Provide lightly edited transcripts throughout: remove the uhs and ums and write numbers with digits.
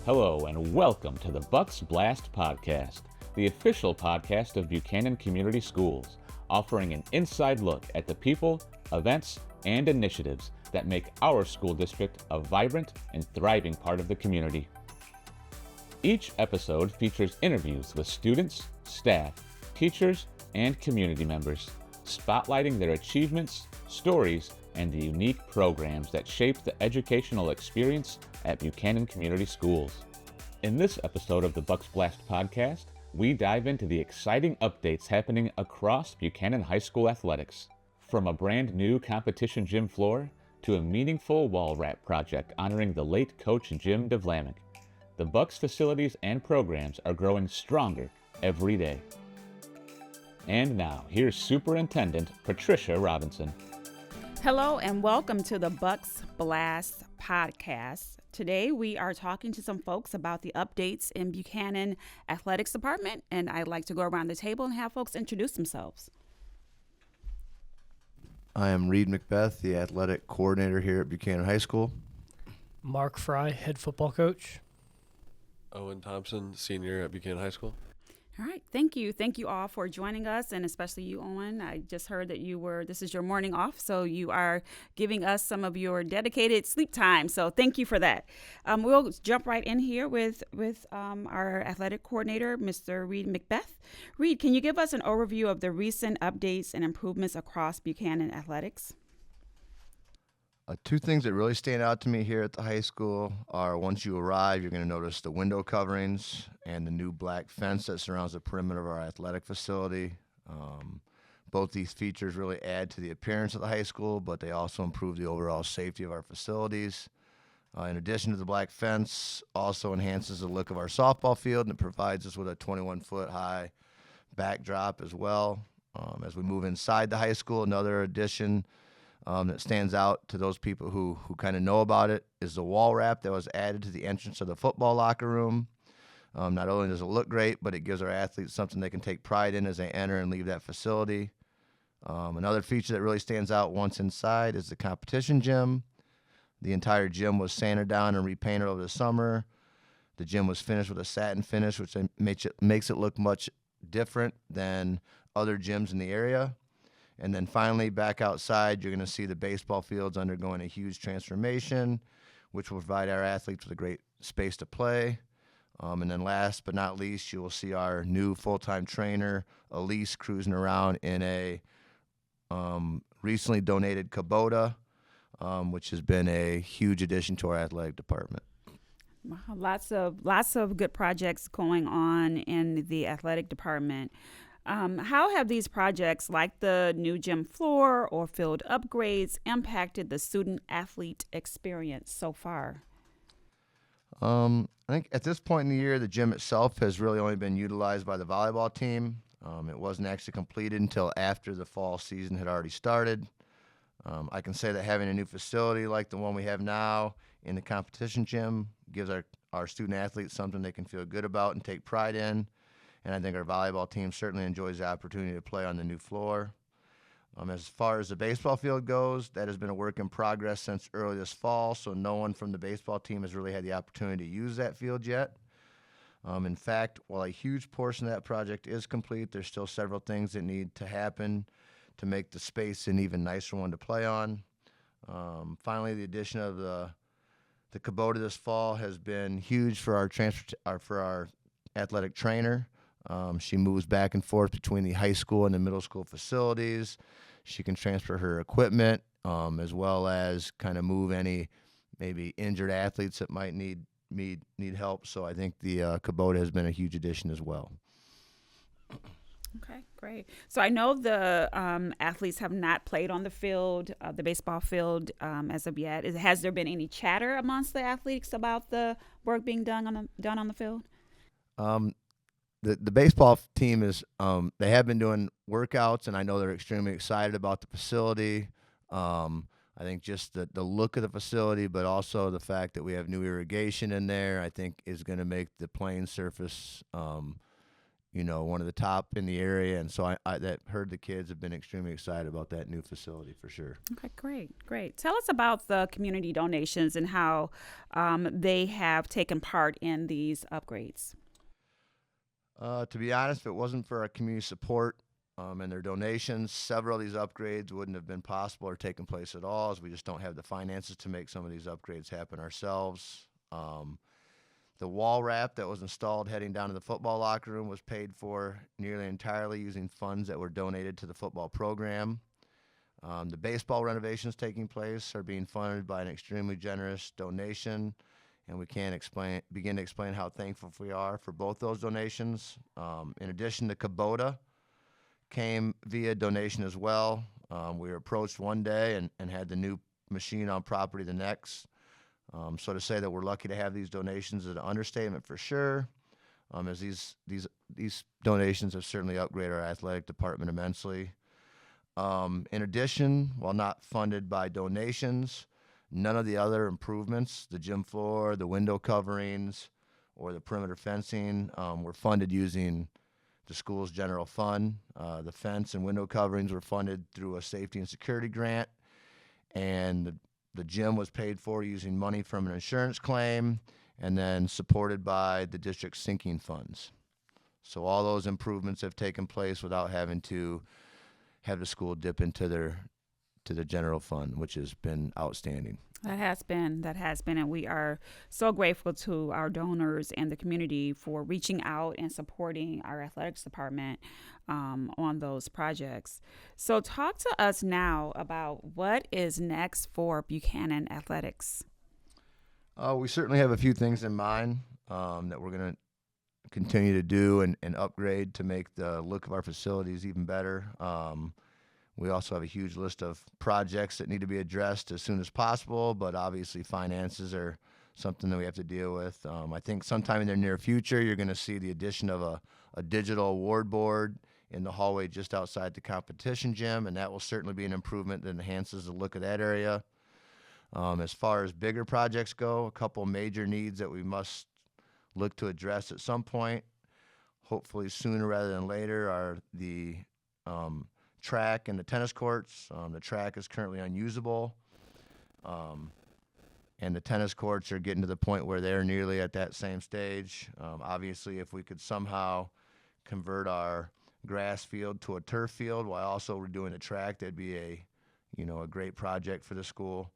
Hello and welcome to the Bucks Blast Podcast, the official podcast of Buchanan Community Schools, offering an inside look at the people, events, and initiatives that make our school district a vibrant and thriving part of the community. Each episode features interviews with students, staff, teachers, and community members, spotlighting their achievements, stories, and the unique programs that shape the educational experience at Buchanan Community Schools. In this episode of the Bucks Blast Podcast, we dive into the exciting updates happening across Buchanan High School Athletics. From a brand new competition gym floor to a meaningful wall wrap project honoring the late Coach Jim DeVlaminck, the Bucks facilities and programs are growing stronger every day. And now, here's Superintendent Patricia Robinson. Hello and welcome to the Bucks Blast Podcast. Today we are talking to some folks about the updates in Buchanan Athletics Department, and I'd like to go around the table and have folks introduce themselves. I am Reid, McBeth, the athletic coordinator here at Buchanan High School. Mark Frey, head football coach. Owen Thompson, senior at Buchanan High School. All right, thank you. Thank you all for joining us, and especially you, Owen. I just heard that this is your morning off, so you are giving us some of your dedicated sleep time, so thank you for that. We'll jump right in here with our athletic coordinator, Mr. Reid McBeth. Reid, can you give us an overview of the recent updates and improvements across Buchanan Athletics? Two things that really stand out to me here at the high school are once you arrive, you're going to notice the window coverings and the new black fence that surrounds the perimeter of our athletic facility. Both these features really add to the appearance of the high school, but they also improve the overall safety of our facilities. In addition to the black fence, also enhances the look of our softball field, and it provides us with a 21-foot high backdrop as well. As we move inside the high school, another addition that stands out to those people who kind of know about it is the wall wrap that was added to the entrance of the football locker room. Not only does it look great, but it gives our athletes something they can take pride in as they enter and leave that facility. Another feature that really stands out once inside is the competition gym. The entire gym was sanded down and repainted over the summer. The gym was finished with a satin finish, which makes it look much different than other gyms in the area. And then finally, back outside, you're going to see the baseball fields undergoing a huge transformation, which will provide our athletes with a great space to play. And then last but not least, you will see our new full-time trainer, Elise, cruising around in a recently donated Kubota, which has been a huge addition to our athletic department. Wow, lots of good projects going on in the athletic department. How have these projects, like the new gym floor or field upgrades, impacted the student-athlete experience so far? I think at this point in the year, the gym itself has really only been utilized by the volleyball team. It wasn't actually completed until after the fall season had already started. I can say that having a new facility like the one we have now in the competition gym gives our student-athletes something they can feel good about and take pride in. And I think our volleyball team certainly enjoys the opportunity to play on the new floor. As far as the baseball field goes, that has been a work in progress since early this fall, so no one from the baseball team has really had the opportunity to use that field yet. In fact, while a huge portion of that project is complete, there's still several things that need to happen to make the space an even nicer one to play on. Finally, the addition of the Kubota this fall has been huge for our athletic trainer. She moves back and forth between the high school and the middle school facilities. She can transfer her equipment, as well as kind of move any maybe injured athletes that might need help. So I think the Kubota has been a huge addition as well. Okay, great. So I know the athletes have not played on the field, the baseball field, as of yet. Has there been any chatter amongst the athletes about the work being done on the field? The baseball team is they have been doing workouts, and I know they're extremely excited about the facility. I think just the look of the facility, but also the fact that we have new irrigation in there, I think is going to make the playing surface one of the top in the area. And so I that heard the kids have been extremely excited about that new facility for sure. Okay, great. Tell us about the community donations and how they have taken part in these upgrades. To be honest, if it wasn't for our community support and their donations, several of these upgrades wouldn't have been possible or taken place at all, as we just don't have the finances to make some of these upgrades happen ourselves. The wall wrap that was installed heading down to the football locker room was paid for nearly entirely using funds that were donated to the football program. The baseball renovations taking place are being funded by an extremely generous donation, and we can't begin to explain how thankful we are for both those donations. In addition, the Kubota came via donation as well. We were approached one day and had the new machine on property the next. So to say that we're lucky to have these donations is an understatement for sure, as these donations have certainly upgraded our athletic department immensely. In addition, while not funded by donations, none of the other improvements, the gym floor, the window coverings, or the perimeter fencing, were funded using the school's general fund. The fence and window coverings were funded through a safety and security grant, and the gym was paid for using money from an insurance claim and then supported by the district's sinking funds. So all those improvements have taken place without having to have the school dip into the general fund, which has been outstanding. That has been, and we are so grateful to our donors and the community for reaching out and supporting our athletics department on those projects. So talk to us now about what is next for Buchanan Athletics. We certainly have a few things in mind that we're going to continue to do and upgrade to make the look of our facilities even better. We also have a huge list of projects that need to be addressed as soon as possible, but obviously finances are something that we have to deal with. I think sometime in the near future, you're going to see the addition of a digital award board in the hallway just outside the competition gym, and that will certainly be an improvement that enhances the look of that area. As far as bigger projects go, a couple major needs that we must look to address at some point, hopefully sooner rather than later, are the track and the tennis courts. The track is currently unusable, and the tennis courts are getting to the point where they're nearly at that same stage. Obviously, if we could somehow convert our grass field to a turf field while also redoing the track, that'd be a great project for the school.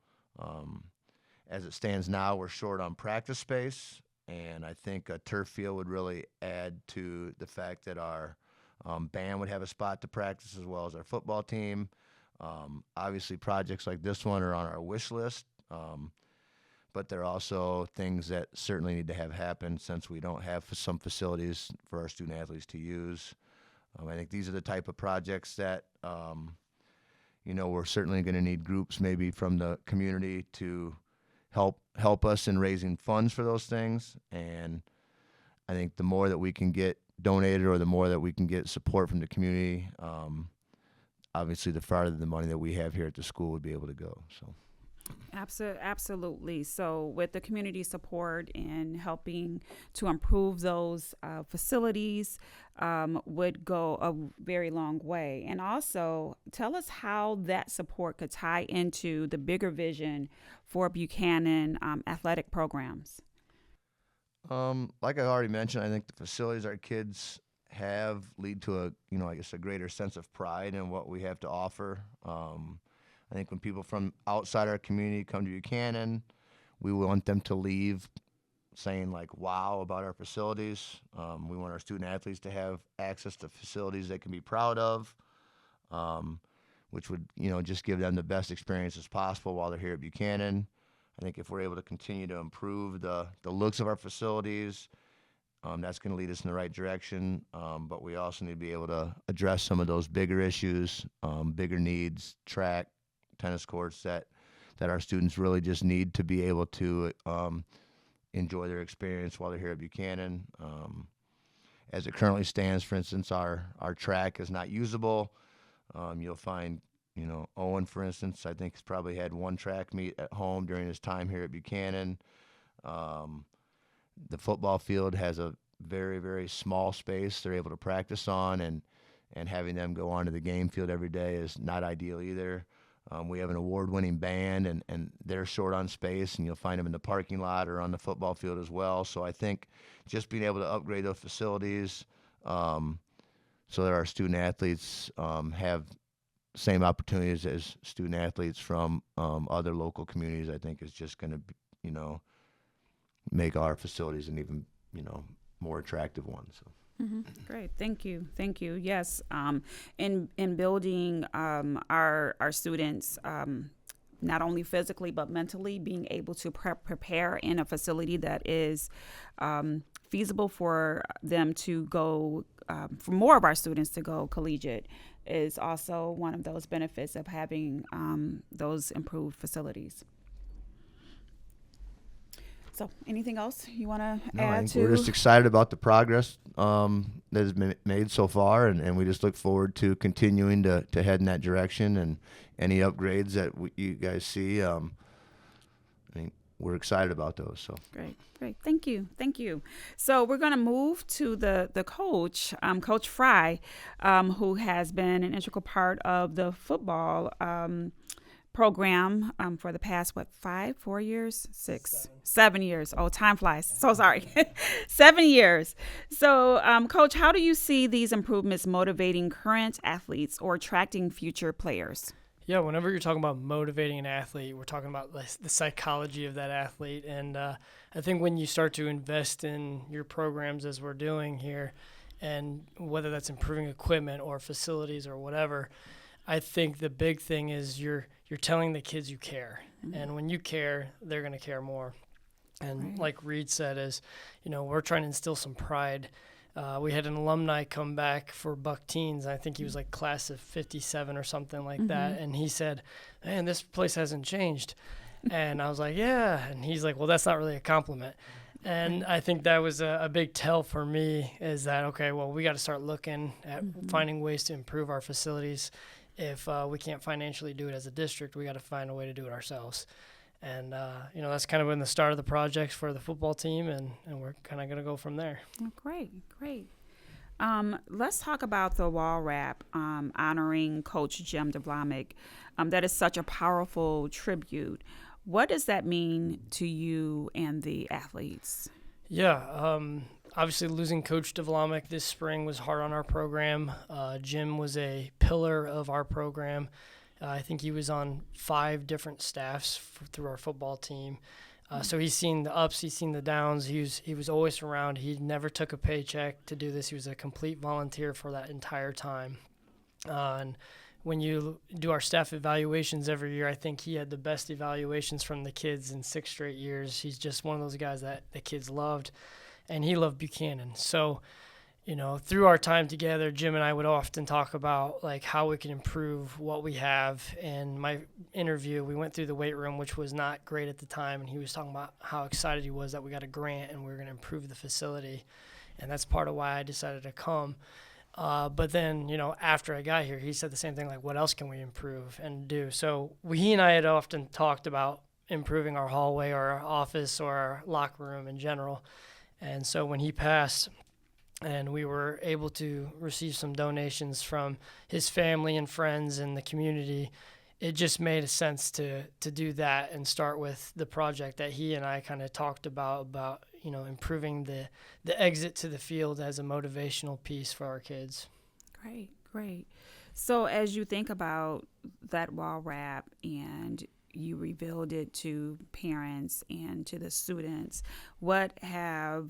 As it stands now, we're short on practice space, and I think a turf field would really add to the fact that our band would have a spot to practice as well as our football team. Obviously, projects like this one are on our wish list, but they're also things that certainly need to have happen since we don't have some facilities for our student athletes to use. I think these are the type of projects that we're certainly going to need groups maybe from the community to help us in raising funds for those things. And I think the more that we can get donated or the more that we can get support from the community, obviously the farther the money that we have here at the school would be able to go. So. Absolutely. So with the community support and helping to improve those facilities would go a very long way. And also tell us how that support could tie into the bigger vision for Buchanan athletic programs. Like I already mentioned, I think the facilities our kids have lead to a greater sense of pride in what we have to offer. I think when people from outside our community come to Buchanan, we want them to leave saying like, wow, about our facilities. We want our student athletes to have access to facilities they can be proud of, which would, just give them the best experiences possible while they're here at Buchanan. I think if we're able to continue to improve the looks of our facilities, that's going to lead us in the right direction. But we also need to be able to address some of those bigger issues, bigger needs, track, tennis courts that our students really just need to be able to enjoy their experience while they're here at Buchanan. As it currently stands, for instance, our track is not usable. You'll find, Owen, for instance, I think has probably had one track meet at home during his time here at Buchanan. The football field has a very, very small space they're able to practice on, and having them go onto the game field every day is not ideal either. We have an award-winning band, and they're short on space, and you'll find them in the parking lot or on the football field as well. So I think just being able to upgrade those facilities so that our student athletes have same opportunities as student athletes from other local communities, I think is just going to, make our facilities an even, more attractive one. So. Mm-hmm. Great, thank you. Yes, in building our students, not only physically but mentally, being able to prepare in a facility that is feasible for them to go, for more of our students to go collegiate, is also one of those benefits of having those improved facilities. So anything else you want to add to? We're just excited about the progress that has been made so far, and we just look forward to continuing to head in that direction, and any upgrades that you guys see. We're excited about those. So Great. Thank you. So we're going to move to the coach, Coach Frey, who has been an integral part of the football program for the past 4 years, 7 years. Oh, time flies. So sorry. 7 years. So Coach, how do you see these improvements motivating current athletes or attracting future players? Yeah, whenever you're talking about motivating an athlete, we're talking about the psychology of that athlete. And I think when you start to invest in your programs as we're doing here, and whether that's improving equipment or facilities or whatever, I think the big thing is you're telling the kids you care. Mm-hmm. And when you care, they're going to care more. And right. Like Reid said, we're trying to instill some pride. We had an alumni come back for Buck Teens. I think he was like class of 57 or something like that. And he said, man, this place hasn't changed. And I was like, yeah. And he's like, well, that's not really a compliment. And I think that was a big tell for me, is that, okay, well, we got to start looking at finding ways to improve our facilities. If we can't financially do it as a district, we got to find a way to do it ourselves. And, that's kind of been the start of the project for the football team, and we're kind of going to go from there. Oh, great. Let's talk about the wall wrap honoring Coach Jim DeVlaminck. That is such a powerful tribute. What does that mean to you and the athletes? Yeah, obviously losing Coach DeVlaminck this spring was hard on our program. Jim was a pillar of our program. I think he was on 5 different staffs through our football team. So he's seen the ups, he's seen the downs. He was always around. He never took a paycheck to do this. He was a complete volunteer for that entire time. And when you do our staff evaluations every year, I think he had the best evaluations from the kids in 6 straight years. He's just one of those guys that the kids loved, and he loved Buchanan. So, through our time together, Jim and I would often talk about like how we can improve what we have. In my interview, we went through the weight room, which was not great at the time, and he was talking about how excited he was that we got a grant and we were going to improve the facility, and that's part of why I decided to come. But then, after I got here, he said the same thing, like, what else can we improve and do? So he and I had often talked about improving our hallway or our office or our locker room in general. And so when he passed, and we were able to receive some donations from his family and friends in the community, it just made sense to do that and start with the project that he and I kind of talked about improving the exit to the field as a motivational piece for our kids. Great. So as you think about that wall wrap and you revealed it to parents and to the students, what has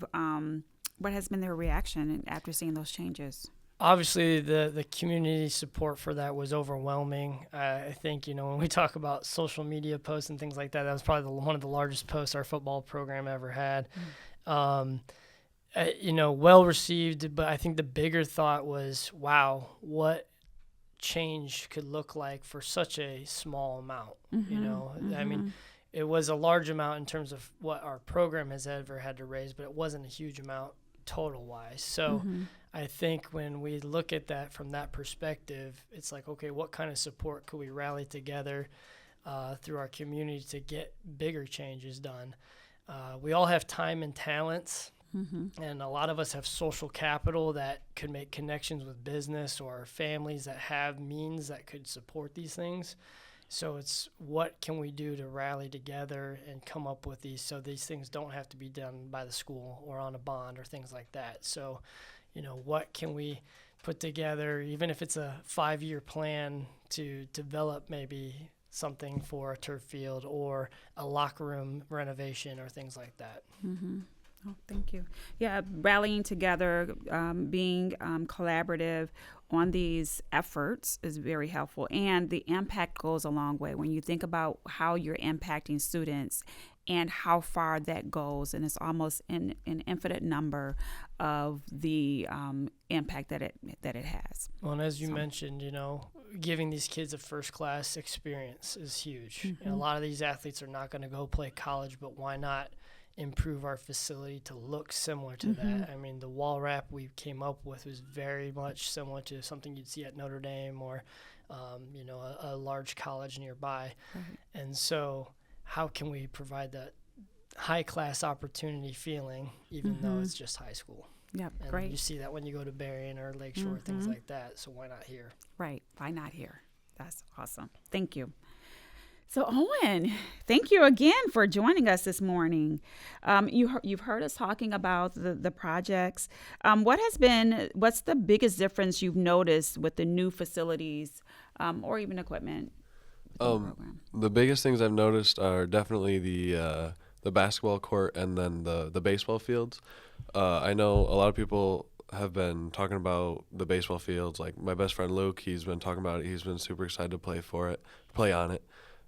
been their reaction after seeing those changes? Obviously, the community support for that was overwhelming. I think, when we talk about social media posts and things like that, that was probably one of the largest posts our football program ever had. Well received, but I think the bigger thought was, wow, what change could look like for such a small amount. I mean, it was a large amount in terms of what our program has ever had to raise, but it wasn't a huge amount total wise. So I think when we look at that from that perspective, it's like, okay, what kind of support could we rally together through our community to get bigger changes done? We all have time and talents, And a lot of us have social capital that could make connections with business or families that have means that could support these things. So it's what can we do to rally together and come up with these so these things don't have to be done by the school or on a bond or things like that. So, what can we put together, even if it's a 5-year plan to develop maybe something for a turf field or a locker room renovation or things like that. Oh, thank you. Yeah, rallying together, being collaborative on these efforts is very helpful, and the impact goes a long way when you think about how you're impacting students and how far that goes, and it's almost an infinite number of the impact that it has. Well, and as you mentioned, giving these kids a first-class experience is huge. And a lot of these athletes are not going to go play college, but why not improve our facility to look similar to that? I mean, the wall wrap we came up with was very much similar to something you'd see at Notre Dame or, a large college nearby. And so how can we provide that high-class opportunity feeling, even though it's just high school? Yep, And great. you see that when you go to Berrien or Lakeshore, things like that. So why not here? Right, why not here? That's awesome. Thank you. So Owen, thank you again for joining us this morning. You've heard us talking about the projects. What's the biggest difference you've noticed with the new facilities or even equipment? The biggest things I've noticed are definitely the basketball court and then the baseball fields. I know a lot of people have been talking about the baseball fields. Like my best friend Luke, he's been talking about it. He's been super excited to play on it.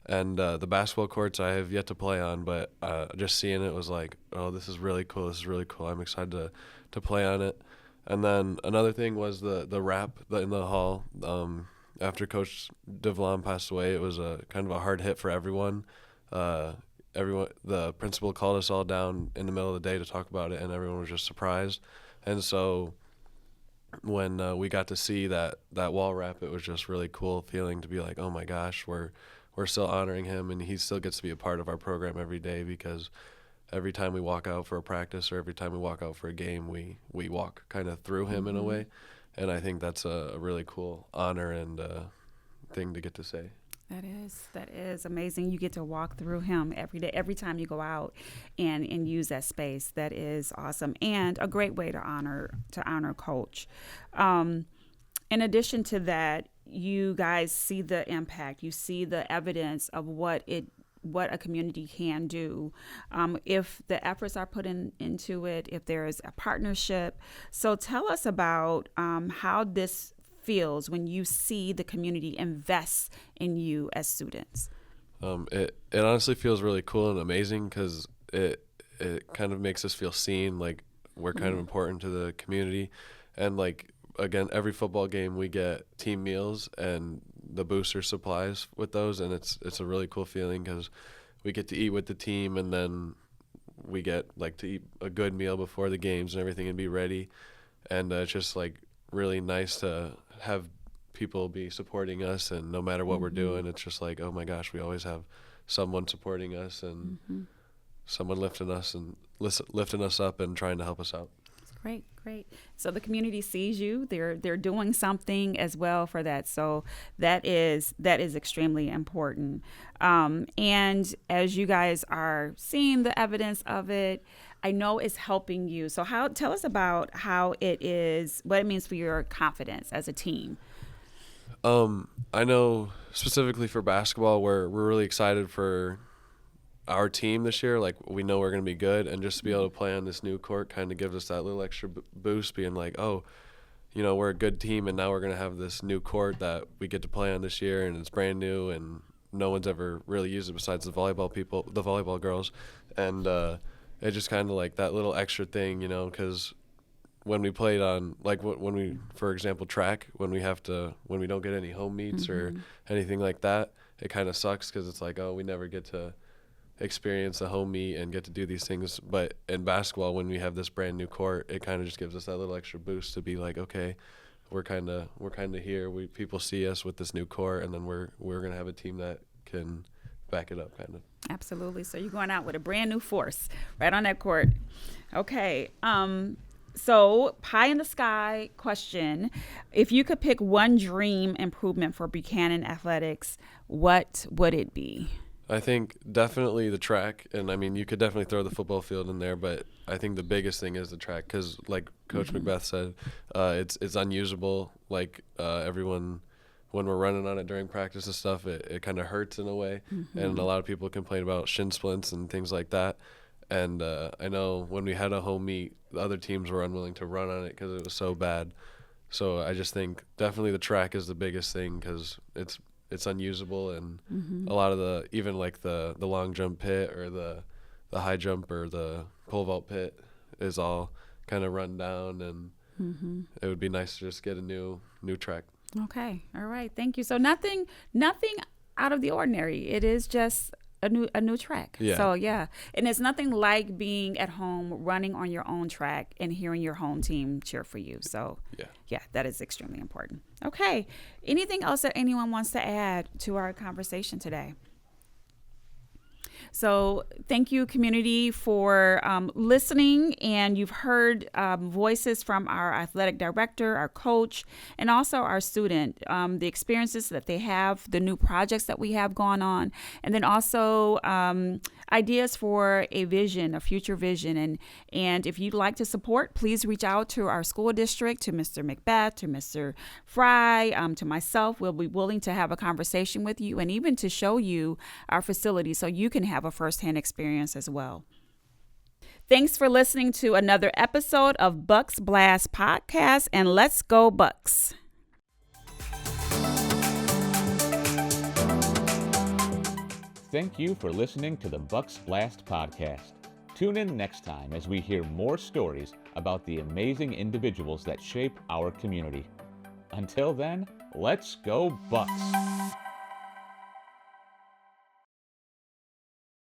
And the basketball courts I have yet to play on, but just seeing it was like, oh, this is really cool. This is really cool. I'm excited to play on it. And then another thing was the wrap in the hall. After Coach DeVlaminck passed away, it was a kind of a hard hit for everyone. The principal called us all down in the middle of the day to talk about it, and everyone was just surprised. And so when we got to see that wall wrap, it was just really cool feeling to be like, oh my gosh, we're still honoring him, and he still gets to be a part of our program every day, because every time we walk out for a practice or every time we walk out for a game, we walk kind of through him in a way. And I think that's a really cool honor and thing to get to say. That is amazing. You get to walk through him every day, every time you go out and use that space. That is awesome, and a great way to honor Coach. In addition to that, you guys see the impact. You see the evidence of what a community can do if the efforts are put into it, if there is a partnership. So tell us about how this feels when you see the community invest in you as students. It honestly feels really cool and amazing, because it kind of makes us feel seen, like we're kind of important to the community. And like, again, every football game we get team meals and the booster supplies with those, and it's a really cool feeling because we get to eat with the team, and then we get like to eat a good meal before the games and everything and be ready. And it's just like really nice to have people be supporting us, and no matter what we're doing, it's just like, oh my gosh, we always have someone supporting us and someone lifting us up and trying to help us out. Great. So the community sees you. They're doing something as well for that. So that is extremely important. And as you guys are seeing the evidence of it, I know it's helping you. So tell us about what it means for your confidence as a team. I know specifically for basketball, we're really excited for our team this year. Like, we know we're going to be good, and just to be able to play on this new court kind of gives us that little extra boost, being like, oh, we're a good team, and now we're going to have this new court that we get to play on this year, and it's brand new, and no one's ever really used it besides the volleyball girls. And it just kind of like that little extra thing, because when we played on, like, when we, for example, track, when we don't get any home meets or anything like that, it kind of sucks, because it's like, oh, we never get to experience a home meet and get to do these things. But in basketball, when we have this brand new court, it kind of just gives us that little extra boost to be like, okay, we're kind of here. People see us with this new court, and then we're gonna have a team that can back it up, kind of. Absolutely. So you're going out with a brand new force right on that court. Okay. So pie in the sky question. If you could pick one dream improvement for Buchanan Athletics, what would it be? I think definitely the track, and I mean, you could definitely throw the football field in there, but I think the biggest thing is the track, because like Coach McBeth said, it's unusable. Like everyone, when we're running on it during practice and stuff, it kind of hurts in a way, and a lot of people complain about shin splints and things like that. And I know when we had a home meet, the other teams were unwilling to run on it because it was so bad. So I just think definitely the track is the biggest thing, because it's unusable, and a lot of the, even like the long jump pit or the high jump or the pole vault pit is all kind of run down, and it would be nice to just get a new track. Okay. All right. Thank you. So nothing out of the ordinary. It is just a new track. Yeah. So yeah. And it's nothing like being at home, running on your own track and hearing your home team cheer for you. So yeah, that is extremely important. Okay. Anything else that anyone wants to add to our conversation today? So thank you, community, for listening. And you've heard voices from our athletic director, our coach, and also our student, the experiences that they have, the new projects that we have going on, and then also ideas for a vision, a future vision. And if you'd like to support, please reach out to our school district, to Mr. McBeth, to Mr. Frey, to myself. We'll be willing to have a conversation with you and even to show you our facility so you can have a firsthand experience as well. Thanks for listening to another episode of Bucks Blast Podcast, and let's go Bucks. Thank you for listening to the Bucks Blast Podcast. Tune in next time as we hear more stories about the amazing individuals that shape our community. Until then, let's go Bucks!